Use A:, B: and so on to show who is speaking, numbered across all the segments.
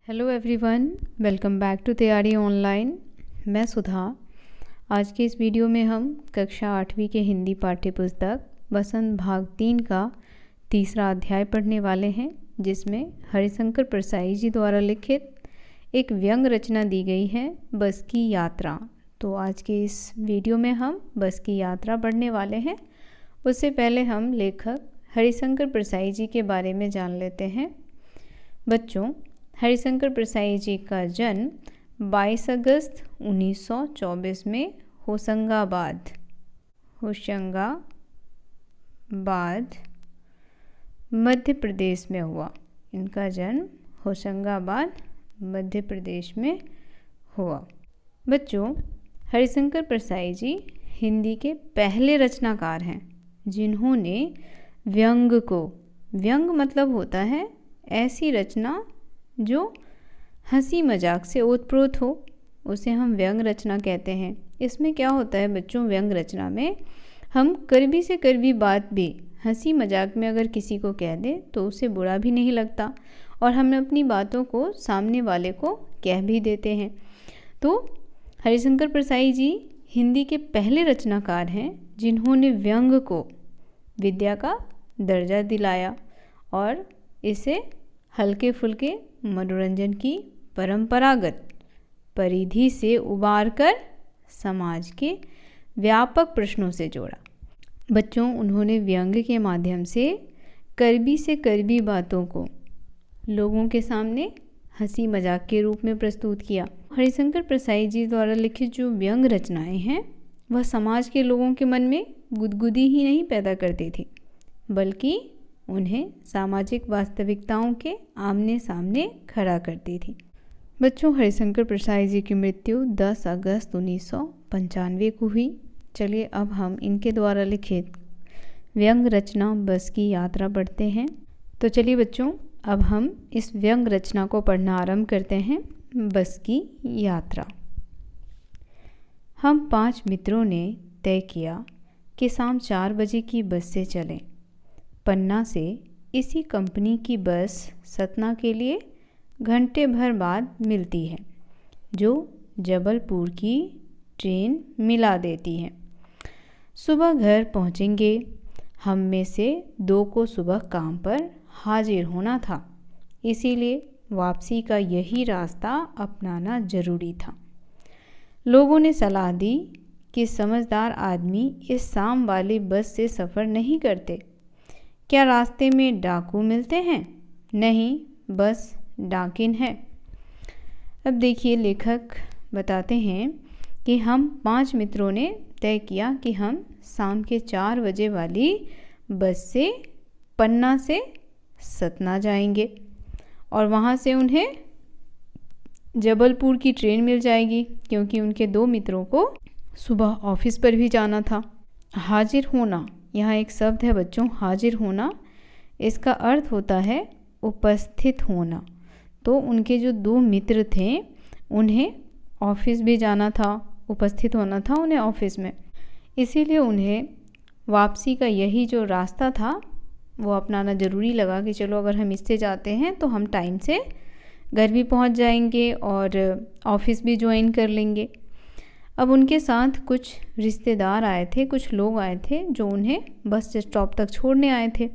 A: Hello everyone, welcome back to Taiyari Online. मैं सुधा। आज के इस वीडियो में हम कक्षा 8वीं के हिंदी पाठ्य पुस्तक बसंत भाग 3 का तीसरा अध्याय पढ़ने वाले हैं, जिसमें हरिशंकर परसाई जी द्वारा लिखित एक व्यंग रचना दी गई है, बस की यात्रा। तो आज के इस वीडियो में हम बस की यात्रा पढ़ने वाले हैं। उससे पहले हम लेखक हरिशंकर परसाई जी के बारे में जान लेते हैं। बच्चों, हरिशंकर परसाई जी का जन्म 22 अगस्त 1924 में होशंगाबाद मध्य प्रदेश में हुआ। इनका जन्म होशंगाबाद मध्य प्रदेश में हुआ। बच्चों, हरिशंकर परसाई जी हिंदी के पहले रचनाकार हैं जिन्होंने व्यंग मतलब होता है ऐसी रचना जो हंसी मजाक से ओतप्रोत हो, उसे हम व्यंग रचना कहते हैं। इसमें क्या होता है बच्चों, व्यंग रचना में हम कड़वी से कड़वी बात भी हंसी मजाक में अगर किसी को कह दें तो उसे बुरा भी नहीं लगता और हम अपनी बातों को सामने वाले को कह भी देते हैं। तो हरिशंकर परसाई जी हिंदी के पहले रचनाकार हैं जिन्होंने व्यंग को विद्या का दर्जा दिलाया और इसे हल्के फुल्के मनोरंजन की परंपरागत परिधि से उबारकर समाज के व्यापक प्रश्नों से जोड़ा। बच्चों, उन्होंने व्यंग के माध्यम से कड़वी बातों को लोगों के सामने हंसी मजाक के रूप में प्रस्तुत किया। हरिशंकर परसाई जी द्वारा लिखित जो व्यंग रचनाएं हैं वह समाज के लोगों के मन में गुदगुदी ही नहीं पैदा करती थी, बल्कि उन्हें सामाजिक वास्तविकताओं के आमने सामने खड़ा करती थी। बच्चों, हरिशंकर परसाई जी की मृत्यु 10 अगस्त 1995 को हुई। चलिए अब हम इनके द्वारा लिखित व्यंग रचना बस की यात्रा पढ़ते हैं। तो चलिए बच्चों, अब हम इस व्यंग रचना को पढ़ना आरंभ करते हैं। बस की यात्रा। हम 5 मित्रों ने तय किया कि शाम 4 बजे की बस से चलें। पन्ना से इसी कंपनी की बस सतना के लिए घंटे भर बाद मिलती है, जो जबलपुर की ट्रेन मिला देती है। सुबह घर पहुंचेंगे। हम में से 2 को सुबह काम पर हाजिर होना था, इसीलिए वापसी का यही रास्ता अपनाना जरूरी था। लोगों ने सलाह दी कि समझदार आदमी इस शाम वाली बस से सफ़र नहीं करते। क्या रास्ते में डाकू मिलते हैं? नहीं, बस डाकिन है। अब देखिए, लेखक बताते हैं कि हम 5 मित्रों ने तय किया कि हम शाम के 4 बजे वाली बस से पन्ना से सतना जाएंगे और वहाँ से उन्हें जबलपुर की ट्रेन मिल जाएगी, क्योंकि उनके 2 मित्रों को सुबह ऑफिस पर भी जाना था। हाजिर होना, यहाँ एक शब्द है बच्चों, हाजिर होना। इसका अर्थ होता है उपस्थित होना। तो उनके जो 2 मित्र थे उन्हें ऑफिस भी जाना था, उपस्थित होना था उन्हें ऑफिस में, इसीलिए उन्हें वापसी का यही जो रास्ता था वो अपनाना ज़रूरी लगा कि चलो अगर हम इससे जाते हैं तो हम टाइम से घर भी पहुंच जाएंगे और ऑफिस भी ज्वाइन कर लेंगे। अब उनके साथ कुछ रिश्तेदार आए थे, कुछ लोग आए थे जो उन्हें बस स्टॉप तक छोड़ने आए थे।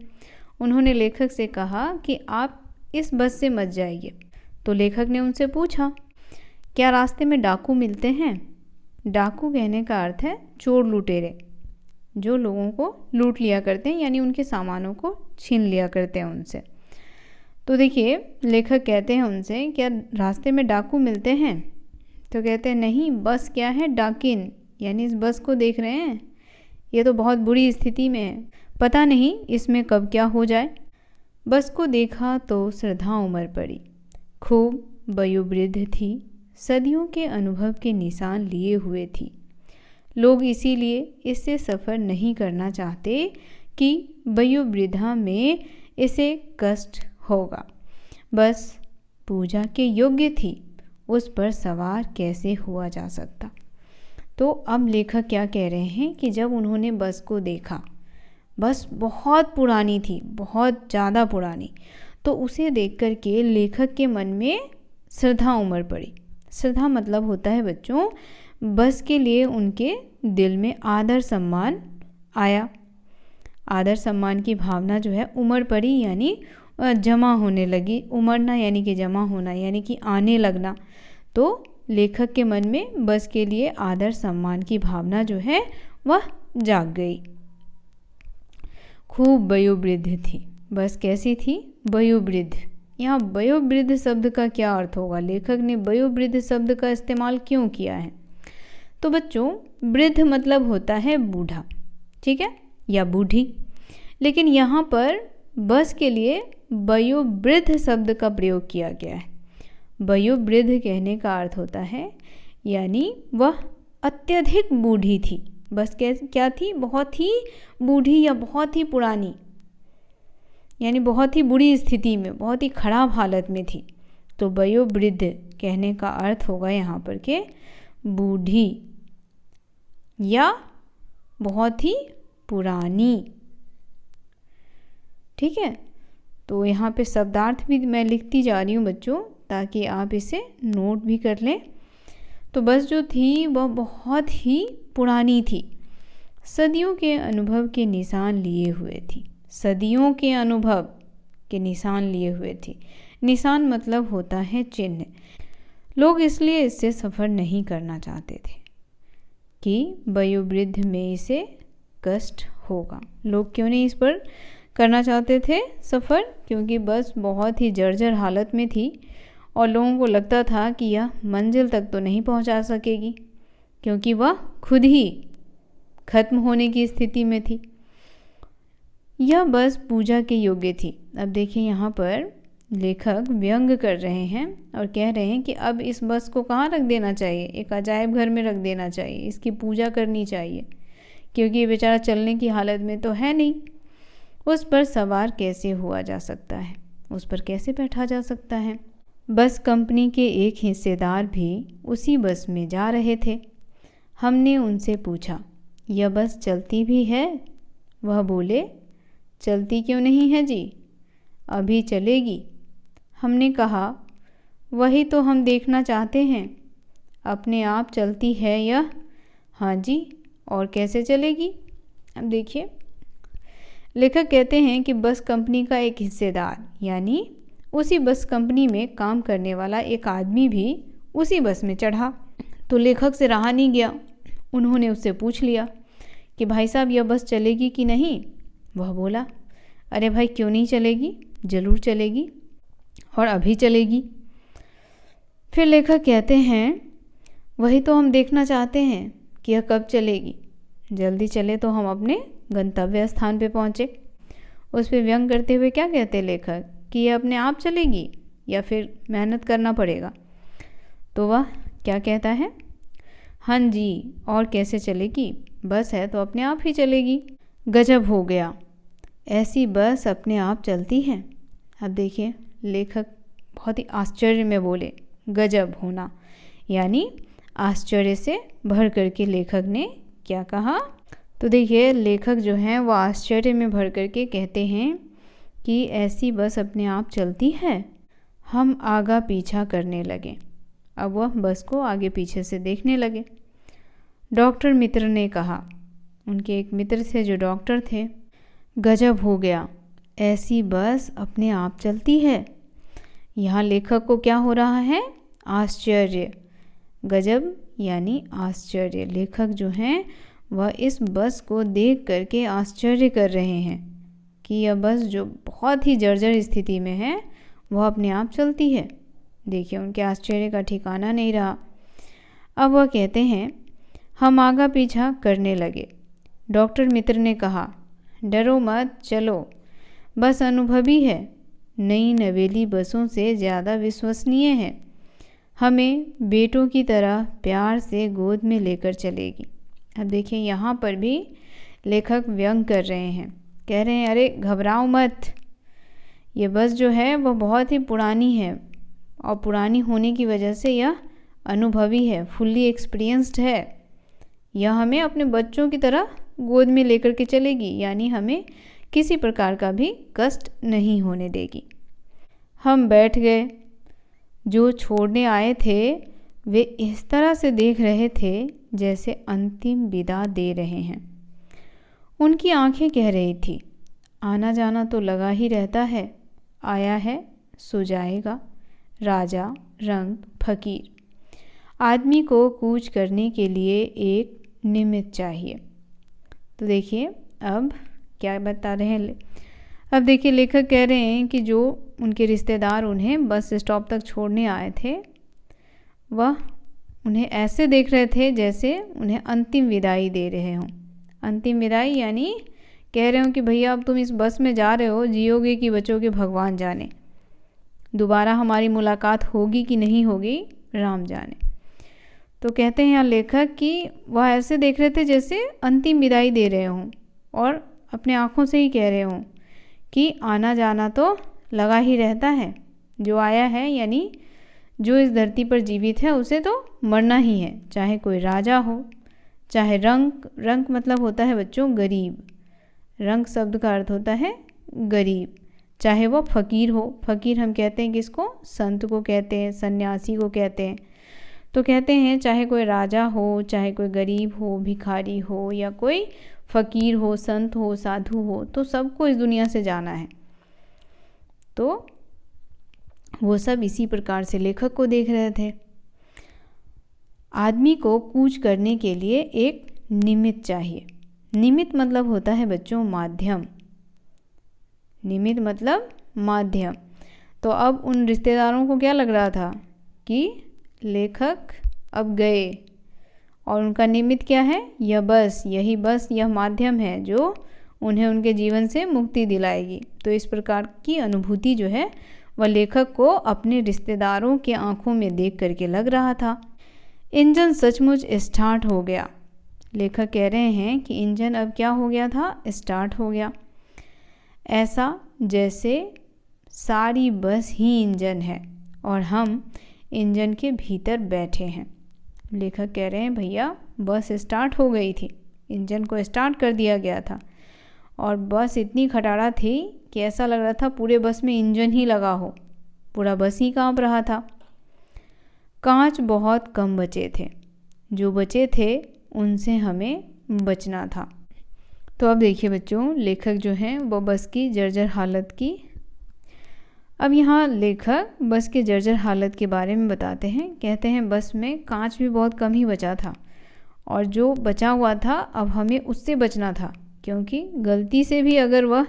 A: उन्होंने लेखक से कहा कि आप इस बस से मत जाइए। तो लेखक ने उनसे पूछा, क्या रास्ते में डाकू मिलते हैं? डाकू कहने का अर्थ है चोर लुटेरे, जो लोगों को लूट लिया करते हैं, यानी उनके सामानों को छीन लिया करते हैं उनसे। तो देखिए, लेखक कहते हैं उनसे, क्या रास्ते में डाकू मिलते हैं? तो कहते हैं नहीं, बस क्या है, डाकिन, यानी इस बस को देख रहे हैं, ये तो बहुत बुरी स्थिति में है, पता नहीं इसमें कब क्या हो जाए। बस को देखा तो श्रद्धा उमड़ पड़ी। खूब वयोवृद्ध थी, सदियों के अनुभव के निशान लिए हुए थी। लोग इसीलिए इससे सफ़र नहीं करना चाहते कि वयोवृद्धा में इसे कष्ट होगा। बस पूजा के योग्य थी, उस पर सवार कैसे हुआ जा सकता। तो अब लेखक क्या कह रहे हैं कि जब उन्होंने बस को देखा, बस बहुत पुरानी थी, बहुत ज़्यादा पुरानी, तो उसे देख कर के लेखक के मन में श्रद्धा उमड़ पड़ी। श्रद्धा मतलब होता है बच्चों, बस के लिए उनके दिल में आदर सम्मान आया। आदर सम्मान की भावना जो है उमड़ पड़ी, यानी जमा होने लगी। उमड़ना यानी कि जमा होना, यानी कि आने लगना। तो लेखक के मन में बस के लिए आदर सम्मान की भावना जो है वह जाग गई। खूब वयोवृद्ध थी। बस कैसी थी? वयोवृद्ध। यहाँ वयोवृद्ध शब्द का क्या अर्थ होगा? लेखक ने वयोवृद्ध शब्द का इस्तेमाल क्यों किया है? तो बच्चों, वृद्ध मतलब होता है बूढ़ा, ठीक है, या बूढ़ी। लेकिन यहाँ पर बस के लिए वयोवृद्ध शब्द का प्रयोग किया गया है। वयोवृद्ध कहने का अर्थ होता है यानी वह अत्यधिक बूढ़ी थी। बस क्या थी? बहुत ही बूढ़ी या बहुत ही पुरानी, यानी बहुत ही बुरी स्थिति में, बहुत ही खराब हालत में थी। तो वयोवृद्ध कहने का अर्थ होगा यहाँ पर के बूढ़ी या बहुत ही पुरानी, ठीक है। तो यहाँ पे शब्दार्थ भी मैं लिखती जा रही हूँ बच्चों, ताकि आप इसे नोट भी कर लें। तो बस जो थी वह बहुत ही पुरानी थी, सदियों के अनुभव के निशान लिए हुए थी। सदियों के अनुभव के निशान लिए हुए थी। निशान मतलब होता है चिन्ह। लोग इसलिए इससे सफ़र नहीं करना चाहते थे कि वयोवृद्ध में इसे कष्ट होगा। लोग क्यों नहीं इस पर करना चाहते थे सफ़र? क्योंकि बस बहुत ही जर्जर हालत में थी और लोगों को लगता था कि यह मंजिल तक तो नहीं पहुंचा सकेगी, क्योंकि वह खुद ही खत्म होने की स्थिति में थी। यह बस पूजा के योग्य थी। अब देखिए यहाँ पर लेखक व्यंग कर रहे हैं और कह रहे हैं कि अब इस बस को कहाँ रख देना चाहिए? एक अजायब घर में रख देना चाहिए, इसकी पूजा करनी चाहिए, क्योंकि ये बेचारा चलने की हालत में तो है नहीं। उस पर सवार कैसे हुआ जा सकता है? उस पर कैसे बैठा जा सकता है? बस कंपनी के एक हिस्सेदार भी उसी बस में जा रहे थे। हमने उनसे पूछा, यह बस चलती भी है? वह बोले, चलती क्यों नहीं है जी, अभी चलेगी। हमने कहा, वही तो हम देखना चाहते हैं, अपने आप चलती है यह? हाँ जी, और कैसे चलेगी? अब देखिए, लेखक कहते हैं कि बस कंपनी का एक हिस्सेदार, यानी उसी बस कंपनी में काम करने वाला एक आदमी भी उसी बस में चढ़ा। तो लेखक से रहा नहीं गया, उन्होंने उससे पूछ लिया कि भाई साहब यह बस चलेगी कि नहीं? वह बोला, अरे भाई क्यों नहीं चलेगी, ज़रूर चलेगी और अभी चलेगी। फिर लेखक कहते हैं, वही तो हम देखना चाहते हैं कि यह कब चलेगी, जल्दी चले तो हम अपने गंतव्य स्थान पे पहुँचे। उस पर व्यंग करते हुए क्या कहते हैं लेखक कि यह अपने आप चलेगी या फिर मेहनत करना पड़ेगा? तो वह क्या कहता है, हाँ जी, और कैसे चलेगी, बस है तो अपने आप ही चलेगी। गजब हो गया, ऐसी बस अपने आप चलती है। अब देखिए लेखक बहुत ही आश्चर्य में बोले, गजब होना, यानी आश्चर्य से भर करके लेखक ने क्या कहा? तो देखिए लेखक जो हैं वो आश्चर्य में भर करके कहते हैं कि ऐसी बस अपने आप चलती है। हम आगा पीछा करने लगे। अब वह बस को आगे पीछे से देखने लगे। डॉक्टर मित्र ने कहा, उनके एक मित्र थे जो डॉक्टर थे, गजब हो गया, ऐसी बस अपने आप चलती है। यहाँ लेखक को क्या हो रहा है? आश्चर्य। गजब यानी आश्चर्य। लेखक जो हैं वह इस बस को देख करके आश्चर्य कर रहे हैं कि यह बस जो बहुत ही जर्जर स्थिति में है वह अपने आप चलती है। देखिए उनके आश्चर्य का ठिकाना नहीं रहा। अब वह कहते हैं, हम आगा पीछा करने लगे। डॉक्टर मित्र ने कहा, डरो मत, चलो, बस अनुभवी है, नई नवेली बसों से ज़्यादा विश्वसनीय है, हमें बेटों की तरह प्यार से गोद में लेकर चलेगी। अब देखिए यहाँ पर भी लेखक व्यंग कर रहे हैं, कह रहे हैं, अरे घबराओ मत, ये बस जो है वह बहुत ही पुरानी है और पुरानी होने की वजह से यह अनुभवी है, फुल्ली एक्सपीरियंस्ड है। यह हमें अपने बच्चों की तरह गोद में लेकर के चलेगी, यानी हमें किसी प्रकार का भी कष्ट नहीं होने देगी। हम बैठ गए। जो छोड़ने आए थे वे इस तरह से देख रहे थे जैसे अंतिम विदा दे रहे हैं। उनकी आंखें कह रही थी, आना जाना तो लगा ही रहता है, आया है सो जाएगा, राजा, रंग, फकीर। आदमी को कूच करने के लिए एक निमित्त चाहिए। तो देखिए अब क्या बता रहे हैं। अब देखिए लेखक कह रहे हैं कि जो उनके रिश्तेदार उन्हें बस स्टॉप तक छोड़ने आए थे वह उन्हें ऐसे देख रहे थे जैसे उन्हें अंतिम विदाई दे रहे हों। अंतिम विदाई यानी कह रहे हो कि भैया अब तुम इस बस में जा रहे हो, जियोगे कि बचोगे भगवान जाने, दोबारा हमारी मुलाकात होगी कि नहीं होगी राम जाने। तो कहते हैं यहाँ लेखक कि वह ऐसे देख रहे थे जैसे अंतिम विदाई दे रहे हों और अपने आँखों से ही कह रहे हों कि आना जाना तो लगा ही रहता है, जो आया है यानी जो इस धरती पर जीवित है उसे तो मरना ही है, चाहे कोई राजा हो, चाहे रंग मतलब होता है बच्चों गरीब, रंग शब्द का अर्थ होता है गरीब, चाहे वो फकीर हो। फकीर हम कहते हैं किसको, संत को कहते हैं, सन्यासी को कहते हैं। तो कहते हैं चाहे कोई राजा हो, चाहे कोई गरीब हो, भिखारी हो, या कोई फकीर हो, संत हो, साधु हो, तो सबको इस दुनिया से जाना है। तो वो सब इसी प्रकार से लेखक को देख रहे थे। आदमी को कूच करने के लिए एक निमित्त चाहिए। निमित्त मतलब होता है बच्चों माध्यम, निमित्त मतलब माध्यम। तो अब उन रिश्तेदारों को क्या लग रहा था कि लेखक अब गए और उनका निमित्त क्या है, यह बस, यही बस, यह माध्यम है जो उन्हें उनके जीवन से मुक्ति दिलाएगी। तो इस प्रकार की अनुभूति जो है वह लेखक को अपने रिश्तेदारों के आंखों में देख करके लग रहा था। इंजन सचमुच स्टार्ट हो गया। लेखक कह रहे हैं कि इंजन अब क्या हो गया था, स्टार्ट हो गया, ऐसा जैसे सारी बस ही इंजन है और हम इंजन के भीतर बैठे हैं। लेखक कह रहे हैं भैया बस स्टार्ट हो गई थी, इंजन को स्टार्ट कर दिया गया था और बस इतनी खटारा थी कि ऐसा लग रहा था पूरे बस में इंजन ही लगा हो, पूरा बस ही कांप रहा था। कांच बहुत कम बचे थे, जो बचे थे उनसे हमें बचना था। तो अब देखिए बच्चों लेखक जो हैं वो बस की जर्जर हालत की, अब यहाँ लेखक बस के जर्जर हालत के बारे में बताते हैं। कहते हैं बस में कांच भी बहुत कम ही बचा था और जो बचा हुआ था अब हमें उससे बचना था, क्योंकि गलती से भी अगर वह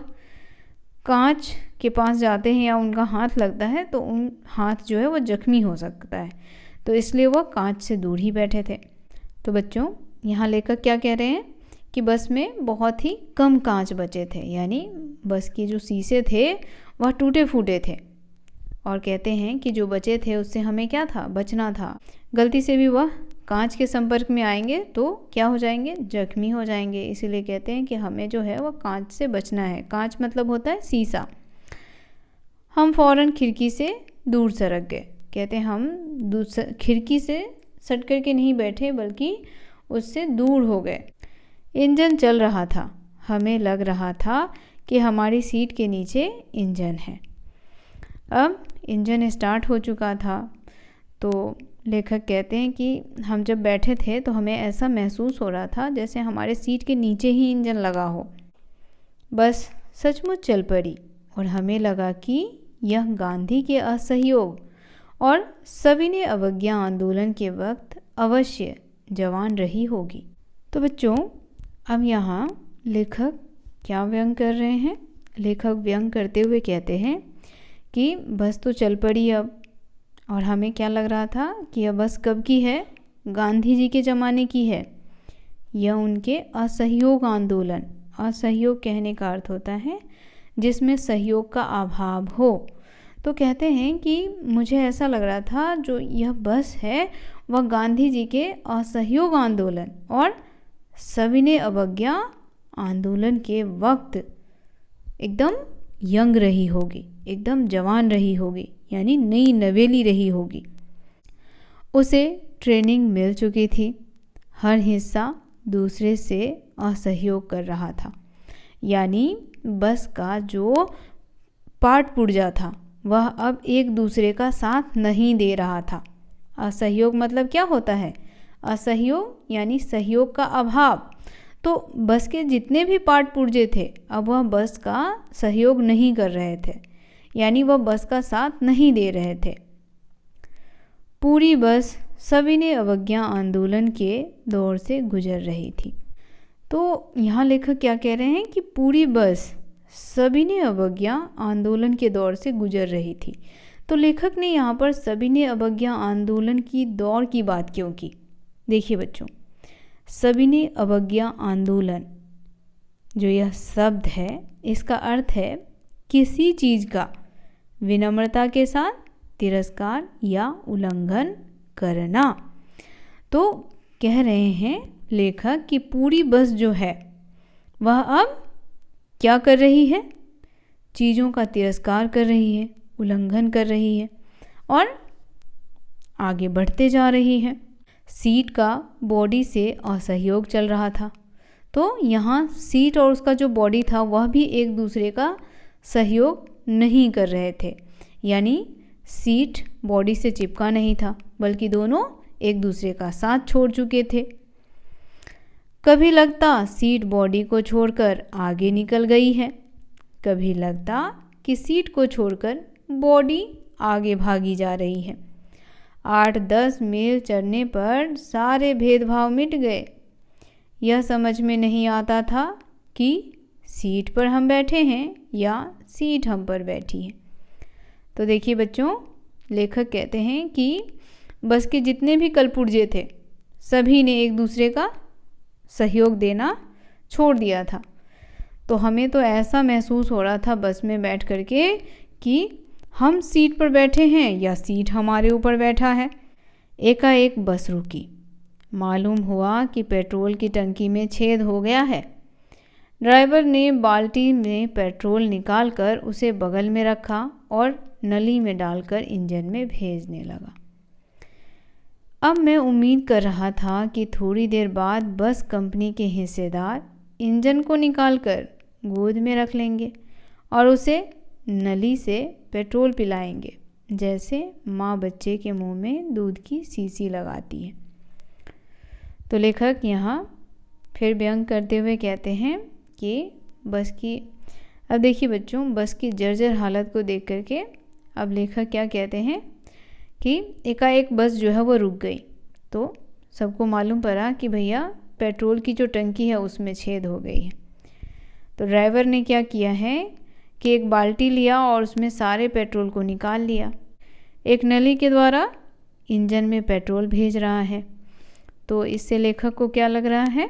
A: कांच के पास जाते हैं या उनका हाथ लगता है तो उन हाथ जो है वो जख्मी हो सकता है, तो इसलिए वह कांच से दूर ही बैठे थे। तो बच्चों यहाँ लेखक क्या कह रहे हैं कि बस में बहुत ही कम कांच बचे थे, यानी बस के जो शीशे थे वह टूटे फूटे थे और कहते हैं कि जो बचे थे उससे हमें क्या था, बचना था। गलती से भी वह कांच के संपर्क में आएंगे तो क्या हो जाएंगे, जख्मी हो जाएंगे। इसीलिए कहते हैं कि हमें जो है वह कांच से बचना है। कांच मतलब होता है शीशा। हम फौरन खिड़की से दूर सरक गए। कहते हैं हम खिड़की से सट करके नहीं बैठे बल्कि उससे दूर हो गए। इंजन चल रहा था, हमें लग रहा था कि हमारी सीट के नीचे इंजन है। अब इंजन स्टार्ट हो चुका था तो लेखक कहते हैं कि हम जब बैठे थे तो हमें ऐसा महसूस हो रहा था जैसे हमारे सीट के नीचे ही इंजन लगा हो। बस सचमुच चल पड़ी और हमें लगा कि यह गांधी के असहयोग और सविनय अवज्ञा आंदोलन के वक्त अवश्य जवान रही होगी। तो बच्चों अब यहाँ लेखक क्या व्यंग कर रहे हैं, लेखक व्यंग करते हुए कहते हैं कि बस तो चल पड़ी अब, और हमें क्या लग रहा था कि यह बस कब की है, गांधी जी के ज़माने की है। यह उनके असहयोग आंदोलन, असहयोग कहने का अर्थ होता है जिसमें सहयोग का अभाव हो। तो कहते हैं कि मुझे ऐसा लग रहा था जो यह बस है वह गांधी जी के असहयोग आंदोलन और सविनय अवज्ञा आंदोलन के वक्त एकदम यंग रही होगी, एकदम जवान रही होगी, यानी नई नवेली रही होगी। उसे ट्रेनिंग मिल चुकी थी, हर हिस्सा दूसरे से असहयोग कर रहा था, यानी बस का जो पार्ट पुर्जा था वह अब एक दूसरे का साथ नहीं दे रहा था। असहयोग मतलब क्या होता है? असहयोग यानी सहयोग का अभाव। तो बस के जितने भी पार्ट पुर्जे थे अब वह बस का सहयोग नहीं कर रहे थे, यानी वह बस का साथ नहीं दे रहे थे। पूरी बस सविनय अवज्ञा आंदोलन के दौर से गुजर रही थी। तो यहाँ लेखक क्या कह रहे हैं कि पूरी बस सविनय अवज्ञा आंदोलन के दौर से गुजर रही थी। तो लेखक ने यहाँ पर सविनय अवज्ञा आंदोलन की दौर की बात क्यों की? देखिए बच्चों, सविनय अवज्ञा आंदोलन जो यह शब्द है इसका अर्थ है किसी चीज़ का विनम्रता के साथ तिरस्कार या उल्लंघन करना। तो कह रहे हैं लेखक कि पूरी बस जो है वह अब क्या कर रही है? चीज़ों का तिरस्कार कर रही है, उल्लंघन कर रही है और आगे बढ़ते जा रही है। सीट का बॉडी से असहयोग चल रहा था। तो यहाँ सीट और उसका जो बॉडी था वह भी एक दूसरे का सहयोग नहीं कर रहे थे, यानी सीट बॉडी से चिपका नहीं था बल्कि दोनों एक दूसरे का साथ छोड़ चुके थे। कभी लगता सीट बॉडी को छोड़कर आगे निकल गई है, कभी लगता कि सीट को छोड़कर बॉडी आगे भागी जा रही है। 8-10 मील चढ़ने पर सारे भेदभाव मिट गए। यह समझ में नहीं आता था कि सीट पर हम बैठे हैं या सीट हम पर बैठी है। तो देखिए बच्चों, लेखक कहते हैं कि बस के जितने भी कलपुर्जे थे सभी ने एक दूसरे का सहयोग देना छोड़ दिया था। तो हमें तो ऐसा महसूस हो रहा था बस में बैठ करके कि हम सीट पर बैठे हैं या सीट हमारे ऊपर बैठा है। एकाएक बस रुकी। मालूम हुआ कि पेट्रोल की टंकी में छेद हो गया है। ड्राइवर ने बाल्टी में पेट्रोल निकालकर उसे बगल में रखा और नली में डालकर इंजन में भेजने लगा। अब मैं उम्मीद कर रहा था कि थोड़ी देर बाद बस कंपनी के हिस्सेदार इंजन को निकालकर गोद में रख लेंगे और उसे नली से पेट्रोल पिलाएंगे, जैसे माँ बच्चे के मुंह में दूध की शीशी लगाती है। तो लेखक यहाँ फिर व्यंग करते हुए कहते हैं कि बस की, अब देखिए बच्चों, बस की जर्जर हालत को देख करके अब लेखक क्या कहते हैं कि एकाएक बस जो है वो रुक गई। तो सबको मालूम पड़ा कि भैया पेट्रोल की जो टंकी है उसमें छेद हो गई है। तो ड्राइवर ने क्या किया है कि एक बाल्टी लिया और उसमें सारे पेट्रोल को निकाल लिया। एक नली के द्वारा इंजन में पेट्रोल भेज रहा है। तो इससे लेखक को क्या लग रहा है?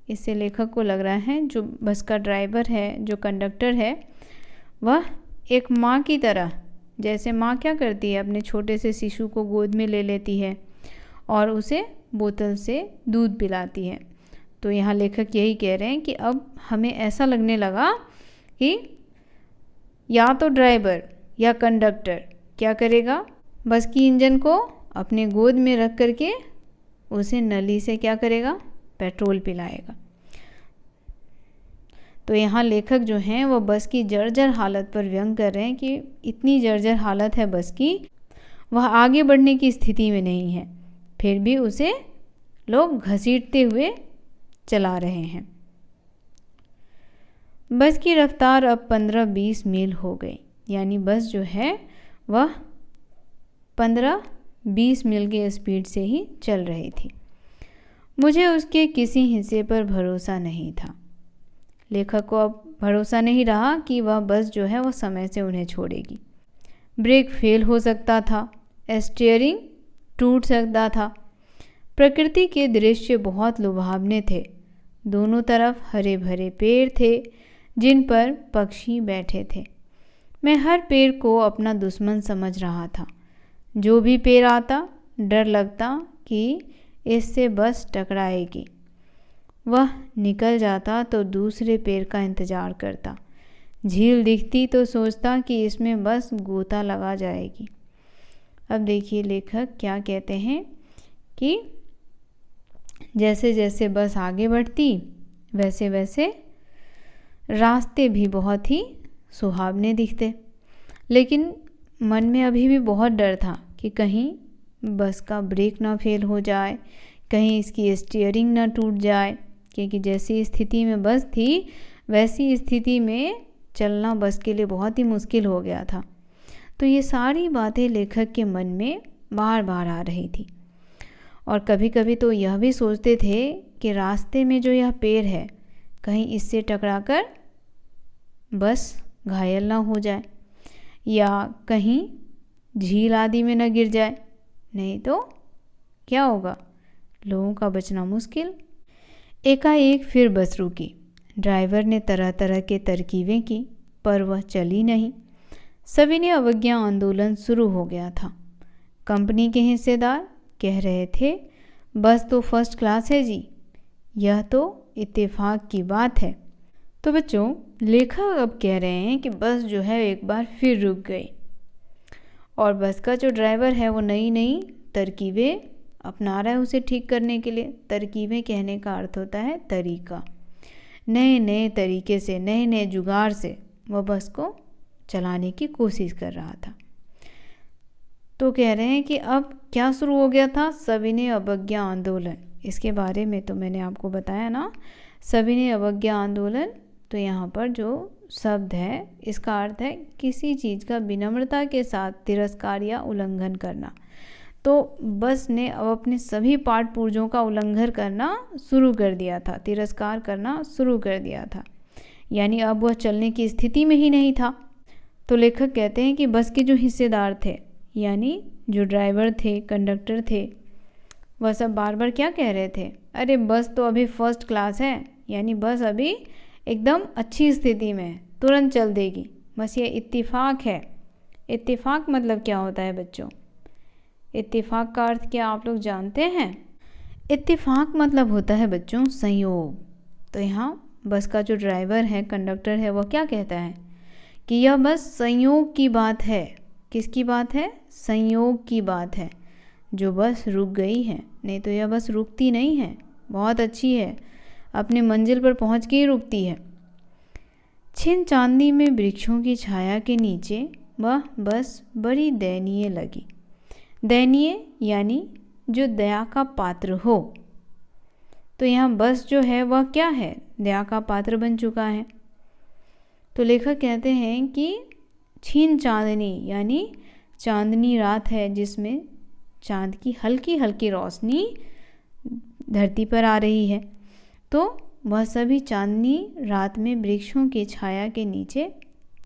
A: इससे लेखक को लग रहा है जो बस का ड्राइवर है, जो कंडक्टर है, वह एक माँ की तरह, जैसे माँ क्या करती है, अपने छोटे से शिशु को गोद में ले लेती है और उसे बोतल से दूध पिलाती है। तो यहाँ लेखक यही कह रहे हैं कि अब हमें ऐसा लगने लगा कि या तो ड्राइवर या कंडक्टर क्या करेगा, बस की इंजन को अपने गोद में रख करके उसे नली से क्या करेगा, पेट्रोल पिलाएगा। तो यहाँ लेखक जो हैं वो बस की जर्जर हालत पर व्यंग कर रहे हैं कि इतनी जर्जर हालत है बस की, वह आगे बढ़ने की स्थिति में नहीं है, फिर भी उसे लोग घसीटते हुए चला रहे हैं। बस की रफ्तार अब 15-20 मील हो गई, यानी बस जो है वह 15-20 मील की स्पीड से ही चल रही थी। मुझे उसके किसी हिस्से पर भरोसा नहीं था। लेखक को अब भरोसा नहीं रहा कि वह बस जो है वह समय से उन्हें छोड़ेगी। ब्रेक फेल हो सकता था, स्टीयरिंग टूट सकता था। प्रकृति के दृश्य बहुत लुभावने थे। दोनों तरफ हरे भरे पेड़ थे जिन पर पक्षी बैठे थे। मैं हर पेड़ को अपना दुश्मन समझ रहा था। जो भी पेड़ आता डर लगता कि इससे बस टकराएगी। वह निकल जाता तो दूसरे पेड़ का इंतज़ार करता। झील दिखती तो सोचता कि इसमें बस गोता लगा जाएगी। अब देखिए लेखक क्या कहते हैं कि जैसे जैसे बस आगे बढ़ती वैसे वैसे रास्ते भी बहुत ही सुहावने दिखते, लेकिन मन में अभी भी बहुत डर था कि कहीं बस का ब्रेक ना फेल हो जाए, कहीं इसकी स्टीयरिंग ना टूट जाए, क्योंकि जैसी स्थिति में बस थी वैसी स्थिति में चलना बस के लिए बहुत ही मुश्किल हो गया था। तो ये सारी बातें लेखक के मन में बार बार आ रही थी। और कभी कभी तो यह भी सोचते थे कि रास्ते में जो यह पेड़ है कहीं इससे टकराकर बस घायल ना हो जाए या कहीं झील आदि में न गिर जाए, नहीं तो क्या होगा, लोगों का बचना मुश्किल। एकाएक फिर बस रुकी। ड्राइवर ने तरह तरह के तरकीबें की पर वह चली नहीं। सविनय अवज्ञा आंदोलन शुरू हो गया था। कंपनी के हिस्सेदार कह रहे थे बस तो फर्स्ट क्लास है जी, यह तो इत्तेफाक की बात है। तो बच्चों, लेखक अब कह रहे हैं कि बस जो है एक बार फिर रुक गई और बस का जो ड्राइवर है वो नई नई तरकीबें अपना रहा है उसे ठीक करने के लिए। तरकीबें कहने का अर्थ होता है तरीका। नए नए तरीके से, नए नए जुगाड़ से वह बस को चलाने की कोशिश कर रहा था। तो कह रहे हैं कि अब क्या शुरू हो गया था, सविनय अवज्ञा आंदोलन। इसके बारे में तो मैंने आपको बताया ना, सविनय अवज्ञा आंदोलन। तो यहाँ पर जो शब्द है इसका अर्थ है किसी चीज़ का विनम्रता के साथ तिरस्कार या उल्लंघन करना। तो बस ने अब अपने सभी पाठ पुर्जों का उल्लंघन करना शुरू कर दिया था, तिरस्कार करना शुरू कर दिया था, यानी अब वह चलने की स्थिति में ही नहीं था। तो लेखक कहते हैं कि बस के जो हिस्सेदार थे, यानी जो ड्राइवर थे, कंडक्टर थे, वह सब बार बार क्या कह रहे थे, अरे बस तो अभी फर्स्ट क्लास है, यानी बस अभी एकदम अच्छी स्थिति में है, तुरंत चल देगी, बस ये इत्तेफाक है। इत्तेफाक मतलब क्या होता है बच्चों? इत्तेफाक का अर्थ क्या आप लोग जानते हैं? इत्तेफाक मतलब होता है बच्चों संयोग। तो यहाँ बस का जो ड्राइवर है, कंडक्टर है, वह क्या कहता है कि यह बस संयोग की बात है। किसकी बात है? संयोग की बात है जो बस रुक गई है, नहीं तो यह बस रुकती नहीं है, बहुत अच्छी है, अपने मंजिल पर पहुंच के ही रुकती है। छिन चांदनी में वृक्षों की छाया के नीचे वह बस बड़ी दयनीय लगी। दयनीय यानी जो दया का पात्र हो। तो यहाँ बस जो है वह क्या है? दया का पात्र बन चुका है। तो लेखक कहते हैं कि छिन चांदनी यानी चांदनी रात है जिसमें चांद की हल्की हल्की रोशनी धरती पर आ रही है। तो वह सभी चांदनी रात में वृक्षों की छाया के नीचे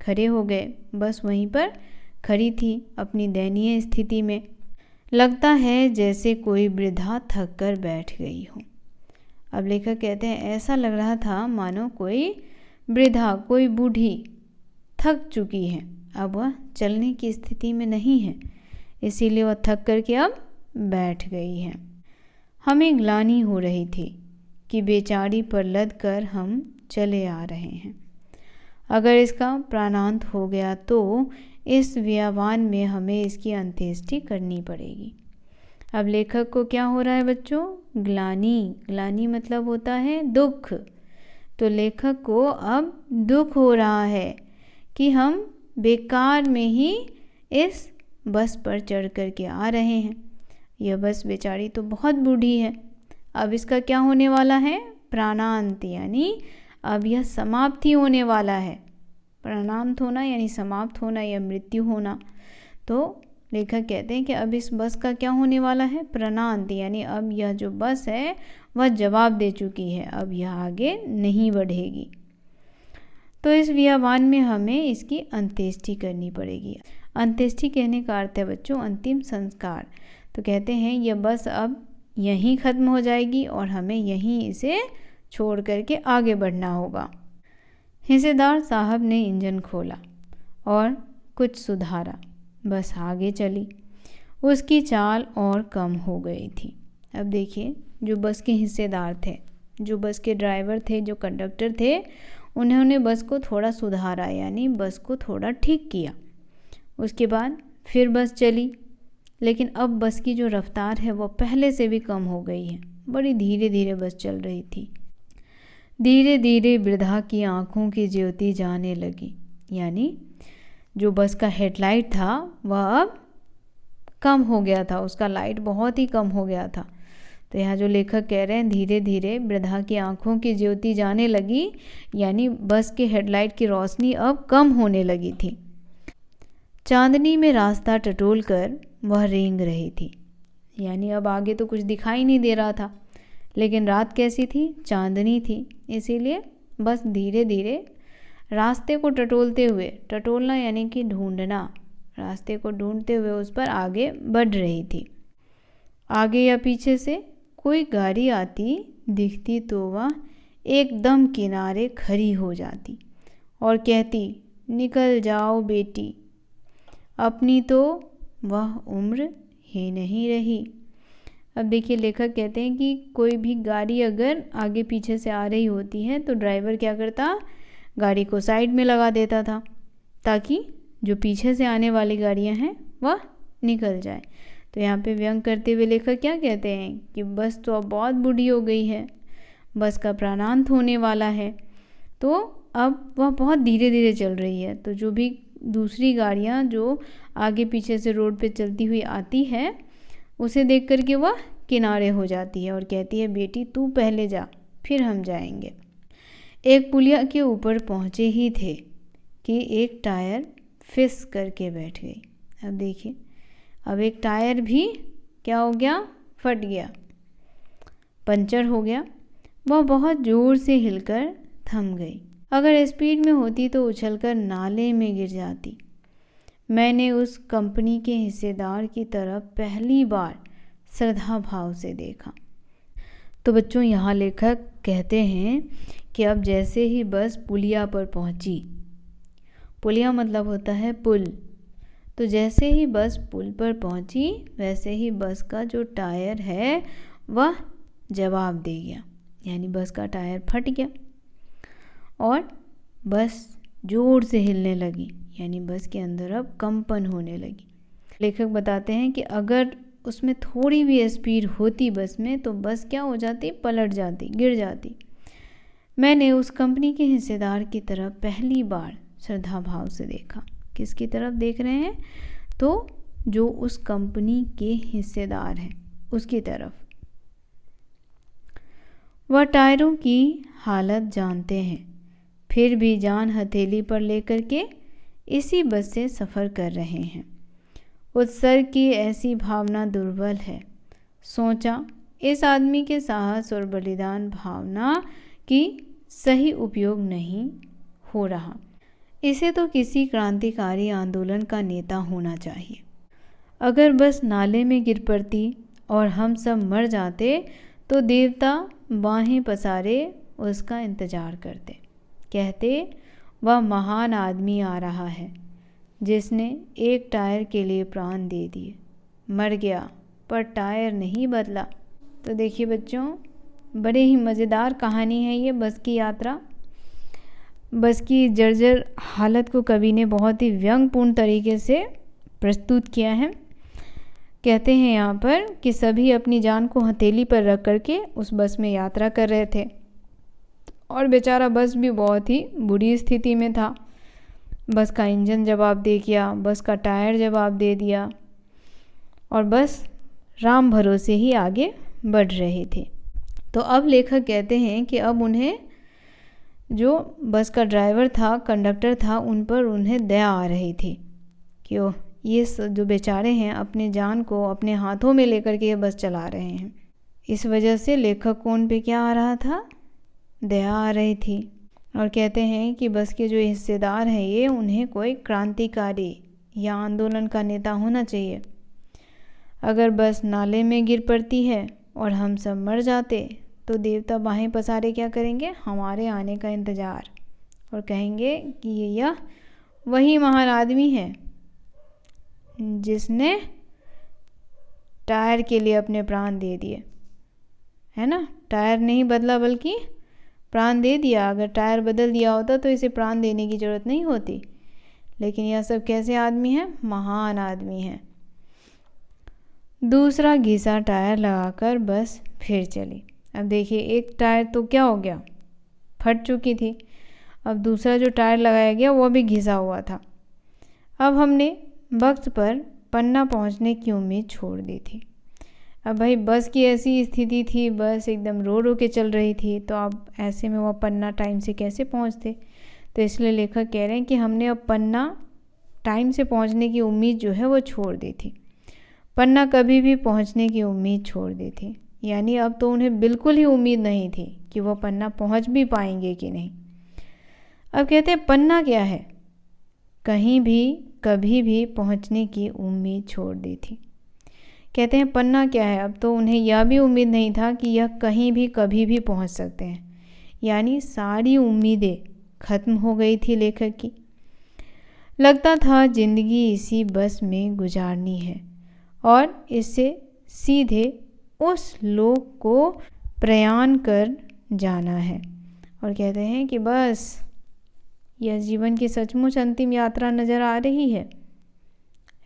A: खड़े हो गए। बस वहीं पर खड़ी थी अपनी दयनीय स्थिति में। लगता है जैसे कोई वृद्धा थक कर बैठ गई हो। अब लेखक कहते हैं ऐसा लग रहा था मानो कोई वृद्धा, कोई बूढ़ी थक चुकी है, अब वह चलने की स्थिति में नहीं है, इसीलिए वह थक करके अब बैठ गई है। हमें ग्लानि हो रही थी कि बेचारी पर लद कर हम चले आ रहे हैं। अगर इसका प्राणांत हो गया तो इस व्यावान में हमें इसकी अंत्येष्टि करनी पड़ेगी। अब लेखक को क्या हो रहा है बच्चों? ग्लानि। ग्लानि मतलब होता है दुख। तो लेखक को अब दुख हो रहा है कि हम बेकार में ही इस बस पर चढ़ कर के आ रहे हैं। यह बस बेचारी तो बहुत बूढ़ी है, अब इसका क्या होने वाला है? प्राणांत, यानी अब यह समाप्ति होने वाला है। प्राणांत होना यानी समाप्त होना या मृत्यु होना। तो लेखक कहते हैं कि अब इस बस का क्या होने वाला है? प्राणांत, यानी अब यह जो बस है वह जवाब दे चुकी है, अब यह आगे नहीं बढ़ेगी। तो इस व्यावान में हमें इसकी अंत्येष्टि करनी पड़ेगी। अंत्येष्टि कहने का अर्थ है बच्चों अंतिम संस्कार। तो कहते हैं यह बस अब यहीं ख़त्म हो जाएगी और हमें यहीं इसे छोड़ करके आगे बढ़ना होगा। हिस्सेदार साहब ने इंजन खोला और कुछ सुधारा, बस आगे चली। उसकी चाल और कम हो गई थी। अब देखिए, जो बस के हिस्सेदार थे, जो बस के ड्राइवर थे, जो कंडक्टर थे, उन्होंने बस को थोड़ा सुधारा, यानी बस को थोड़ा ठीक किया। उसके बाद फिर बस चली, लेकिन अब बस की जो रफ्तार है वो पहले से भी कम हो गई है। बड़ी धीरे धीरे बस चल रही थी। धीरे धीरे वृद्धा की आँखों की ज्योति जाने लगी, यानी जो बस का हेडलाइट था वह अब कम हो गया था, उसका लाइट बहुत ही कम हो गया था। तो यहाँ जो लेखक कह रहे हैं, धीरे धीरे वृद्धा की आंखों की ज्योति जाने लगी, यानी बस के हेडलाइट की रोशनी अब कम होने लगी थी। चांदनी में रास्ता टटोल कर वह रेंग रही थी, यानी अब आगे तो कुछ दिखाई नहीं दे रहा था, लेकिन रात कैसी थी, चांदनी थी, इसीलिए बस धीरे धीरे रास्ते को टटोलते हुए, टटोलना यानी कि ढूंढना, रास्ते को ढूंढते हुए उस पर आगे बढ़ रही थी। आगे या पीछे से कोई गाड़ी आती दिखती तो वह एकदम किनारे खड़ी हो जाती और कहती, निकल जाओ बेटी, अपनी तो वह उम्र ही नहीं रही। अब देखिए, लेखक कहते हैं कि कोई भी गाड़ी अगर आगे पीछे से आ रही होती है तो ड्राइवर क्या करता, गाड़ी को साइड में लगा देता था ताकि जो पीछे से आने वाली गाड़ियां हैं वह निकल जाए। तो यहाँ पे व्यंग करते हुए लेखक क्या कहते हैं कि बस तो अब बहुत बूढ़ी हो गई है, बस का प्राणांत होने वाला है, तो अब वह बहुत धीरे धीरे चल रही है। तो जो भी दूसरी गाड़ियाँ जो आगे पीछे से रोड पे चलती हुई आती है उसे देख कर के वह किनारे हो जाती है और कहती है, बेटी तू पहले जा, फिर हम जाएंगे। एक पुलिया के ऊपर पहुँचे ही थे कि एक टायर फिस करके बैठ गई। अब देखिए, अब एक टायर भी क्या हो गया, फट गया, पंचर हो गया। वह बहुत ज़ोर से हिलकर थम गई। अगर स्पीड में होती तो उछलकर नाले में गिर जाती। मैंने उस कंपनी के हिस्सेदार की तरफ पहली बार श्रद्धा भाव से देखा। तो बच्चों, यहाँ लेखक कहते हैं कि अब जैसे ही बस पुलिया पर पहुंची, पुलिया मतलब होता है पुल, तो जैसे ही बस पुल पर पहुंची वैसे ही बस का जो टायर है वह जवाब दे गया, यानी बस का टायर फट गया और बस ज़ोर से हिलने लगी, यानी बस के अंदर अब कंपन होने लगी। लेखक बताते हैं कि अगर उसमें थोड़ी भी स्पीड होती बस में तो बस क्या हो जाती, पलट जाती, गिर जाती। मैंने उस कंपनी के हिस्सेदार की तरफ पहली बार श्रद्धा भाव से देखा। किसकी तरफ देख रहे हैं, तो जो उस कंपनी के हिस्सेदार हैं उसकी तरफ। वह टायरों की हालत जानते हैं, फिर भी जान हथेली पर लेकर के इसी बस से सफ़र कर रहे हैं। उत्सर्ग की ऐसी भावना दुर्बल है। सोचा, इस आदमी के साहस और बलिदान भावना की सही उपयोग नहीं हो रहा। इसे तो किसी क्रांतिकारी आंदोलन का नेता होना चाहिए। अगर बस नाले में गिर पड़ती और हम सब मर जाते तो देवता बाहें पसारे उसका इंतज़ार करते, कहते वह महान आदमी आ रहा है जिसने एक टायर के लिए प्राण दे दिए। मर गया पर टायर नहीं बदला। तो देखिए बच्चों, बड़े ही मज़ेदार कहानी है ये बस की यात्रा। बस की जर्जर हालत को कवि ने बहुत ही व्यंग्यपूर्ण तरीके से प्रस्तुत किया है। कहते हैं यहाँ पर कि सभी अपनी जान को हथेली पर रख करके उस बस में यात्रा कर रहे थे और बेचारा बस भी बहुत ही बुरी स्थिति में था। बस का इंजन जवाब दे दिया, बस का टायर जवाब दे दिया और बस राम भरोसे ही आगे बढ़ रहे थे। तो अब लेखक कहते हैं कि अब उन्हें जो बस का ड्राइवर था, कंडक्टर था, उन पर उन्हें दया आ रही थी कि ओह, ये जो बेचारे हैं अपने जान को अपने हाथों में लेकर के ये बस चला रहे हैं। इस वजह से लेखक को उन पे क्या आ रहा था, दया आ रही थी। और कहते हैं कि बस के जो हिस्सेदार हैं ये, उन्हें कोई क्रांतिकारी या आंदोलन का नेता होना चाहिए। अगर बस नाले में गिर पड़ती है और हम सब मर जाते तो देवता बाहें पसारे क्या करेंगे, हमारे आने का इंतज़ार, और कहेंगे कि यह वही महान आदमी है जिसने टायर के लिए अपने प्राण दे दिए, है ना। टायर नहीं बदला बल्कि प्राण दे दिया। अगर टायर बदल दिया होता तो इसे प्राण देने की ज़रूरत नहीं होती। लेकिन यह सब कैसे आदमी हैं, महान आदमी हैं। दूसरा घिसा टायर लगाकर बस फिर चली। अब देखिए, एक टायर तो क्या हो गया, फट चुकी थी। अब दूसरा जो टायर लगाया गया वो भी घिसा हुआ था। अब हमने वक्त पर पन्ना पहुंचने की उम्मीद छोड़ दी थी। अब भाई बस की ऐसी स्थिति थी, बस एकदम रो रो के चल रही थी, तो अब ऐसे में वह पन्ना टाइम से कैसे पहुंचते। तो इसलिए लेखक कह रहे हैं कि हमने अब पन्ना टाइम से पहुंचने की उम्मीद जो है वो छोड़ दी थी। पन्ना कभी भी पहुंचने की उम्मीद छोड़ दी थी, यानी अब तो उन्हें बिल्कुल ही उम्मीद नहीं थी कि वह पन्ना पहुंच भी पाएंगे कि नहीं। अब कहते हैं पन्ना क्या है, कहीं भी कभी भी पहुंचने की उम्मीद छोड़ दी थी। कहते हैं पन्ना क्या है, अब तो उन्हें यह भी उम्मीद नहीं था कि यह कहीं भी कभी भी पहुंच सकते हैं, यानी सारी उम्मीदें खत्म हो गई थी लेखक की। लगता था जिंदगी इसी बस में गुजारनी है और इससे सीधे उस लोक को प्रयाण कर जाना है। और कहते हैं कि बस यह जीवन की सचमुच अंतिम यात्रा नज़र आ रही है।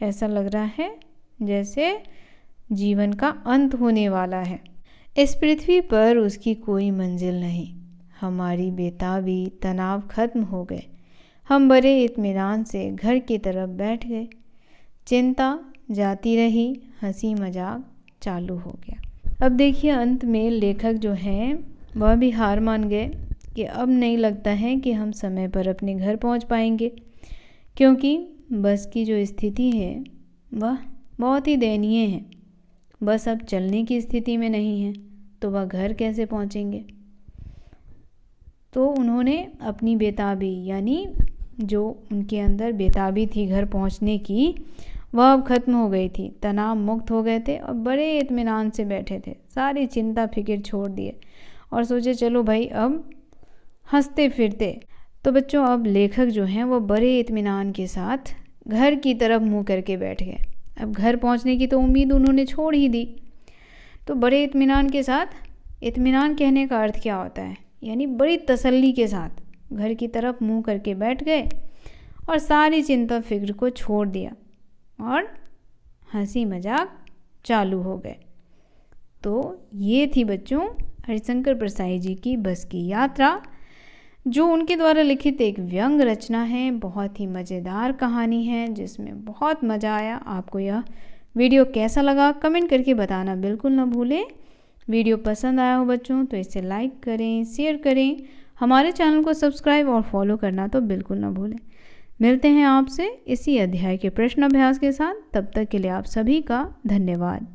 A: ऐसा लग रहा है जैसे जीवन का अंत होने वाला है। इस पृथ्वी पर उसकी कोई मंजिल नहीं। हमारी बेताबी तनाव खत्म हो गए। हम बड़े इत्मीनान से घर की तरफ बैठ गए। चिंता जाती रही, हंसी मजाक चालू हो गया। अब देखिए अंत में लेखक जो हैं वह भी हार मान गए कि अब नहीं लगता है कि हम समय पर अपने घर पहुंच पाएंगे, क्योंकि बस की जो स्थिति है वह बहुत ही दयनीय है। बस अब चलने की स्थिति में नहीं है, तो वह घर कैसे पहुंचेंगे। तो उन्होंने अपनी बेताबी, यानी जो उनके अंदर बेताबी थी घर पहुंचने की, वह अब ख़त्म हो गई थी। तनाव मुक्त हो गए थे और बड़े इत्मीनान से बैठे थे। सारी चिंता फिक्र छोड़ दिए और सोचे चलो भाई अब हंसते फिरते। तो बच्चों अब लेखक जो हैं वो बड़े इत्मीनान के साथ घर की तरफ मुँह करके बैठ गए। अब घर पहुंचने की तो उम्मीद उन्होंने छोड़ ही दी। तो बड़े इत्मीनान के साथ, इत्मीनान कहने का अर्थ क्या होता है, यानी बड़ी तसल्ली के साथ घर की तरफ मुंह करके बैठ गए और सारी चिंता फिक्र को छोड़ दिया और हंसी मजाक चालू हो गए। तो ये थी बच्चों हरिशंकर परसाई जी की बस की यात्रा, जो उनके द्वारा लिखित एक व्यंग रचना है। बहुत ही मज़ेदार कहानी है जिसमें बहुत मज़ा आया। आपको यह वीडियो कैसा लगा कमेंट करके बताना बिल्कुल ना भूलें। वीडियो पसंद आया हो बच्चों तो इसे लाइक करें, शेयर करें, हमारे चैनल को सब्सक्राइब और फॉलो करना तो बिल्कुल ना भूलें। मिलते हैं आपसे इसी अध्याय के प्रश्न अभ्यास के साथ। तब तक के लिए आप सभी का धन्यवाद।